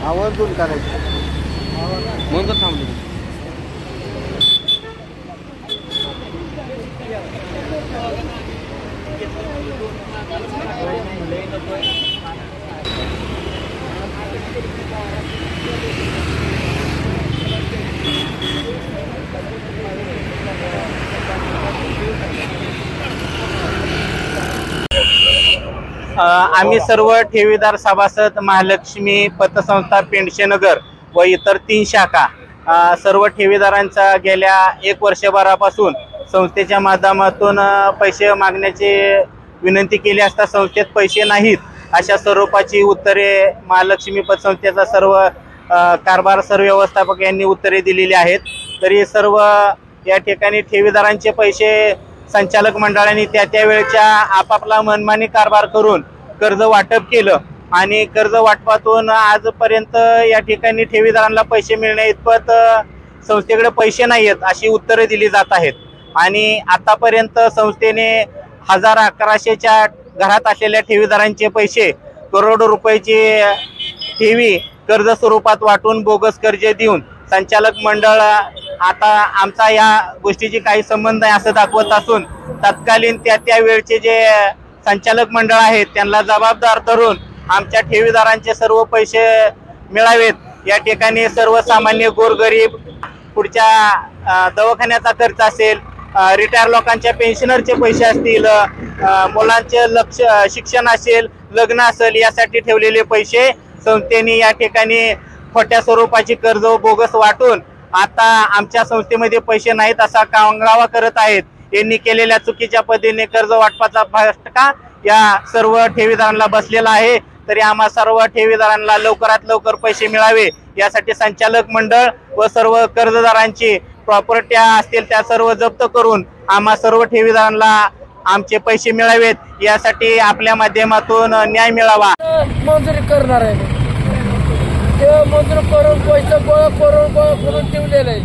आवर्जून करायचं म्हणून थांबलो. आम्ही सर्व ठेवीदार सभासद महालक्ष्मी पतसंस्था पेंडशेनगर व इतर 3 शाखा सर्व ठेवीदारांचा गेल्या 1 वर्षभरापासून संस्थेच्या माध्यमातून पैसे मागण्याची विनंती केली असता संस्थेत पैसे नाहीत अशा स्वरूपाची उत्तरे महालक्ष्मी पतसंस्थेचा सर्व कारभार सर्व व्यवस्थापक यांनी उत्तरे दिलेली आहेत. तरी सर्व या ठिकाणी ठेवीदारांचे पैसे संचालक मंडळाने त्या वेळच्या आपापला मनमानी कारभार करून कर्ज वाटप केलं आणि कर्ज वाटपातून आजपर्यंत या ठिकाणी ठेवीदारांना पैसे मिळण्या इतपत संस्थेकडे पैसे नाही आहेत अशी उत्तरे दिली जात आहेत. आणि आतापर्यंत संस्थेने 1100च्या घरात असलेल्या ठेवीदारांचे पैसे करोडो रुपयाची ठेवी कर्ज स्वरूपात वाटून बोगस कर्ज देऊन संचालक मंडळ आता आमचा या गोष्टीची काही संबंध आहे असं दाखवत असून तत्कालीन त्या वेळचे जे संचालक मंडळ आहेत त्यांना जबाबदार धरून आमच्या ठेवीदारांचे सर्व पैसे मिळावेत. या ठिकाणी सर्वसामान्य गोरगरीब पुढच्या दवाखान्याचा खर्च असेल, रिटायर लोकांच्या पेन्शनरचे पैसे असतील, मुलांचे शिक्षण असेल, लग्न असेल यासाठी ठेवलेले पैसे संस्थेने या ठिकाणी खोट्या स्वरूपाची कर्ज बोगस वाटून आता आमच्या संस्थेमध्ये पैसे नाहीत असा कांगावा करत आहेत. यांनी केलेल्या चुकीच्या पद्धतीने कर्ज वाटपाचा फटका या सर्व ठेवीदारांना बसलेला आहे. तरी आम्हा सर्व ठेवीदारांना लवकरात लवकर पैसे मिळावे यासाठी संचालक मंडळ व सर्व कर्जदारांची प्रॉपर्टी असतील त्या सर्व जप्त करून आम्हा सर्व ठेवीदारांना आमचे पैसे मिळावेत यासाठी आपल्या माध्यमातून न्याय मिळावा. मंजुरी करणार आहे मंजूर करून पैसे गोळा करून ठेवलेलं आहे.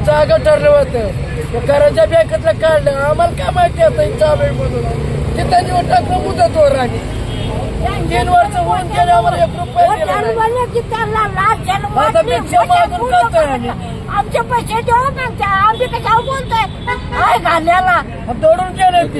जागा ठरलं होतं कराच्या बँकेतलं काढलं आम्हाला काय माहिती आता चालू म्हणून ते त्यांनी टाकलं मुदतवर आणि 3 वर्ष होऊन गेले आम्हाला 1 रुपया आमचे पैसे देऊ आम्ही कशा बोलतोय घाल्याला दौडून गेले ती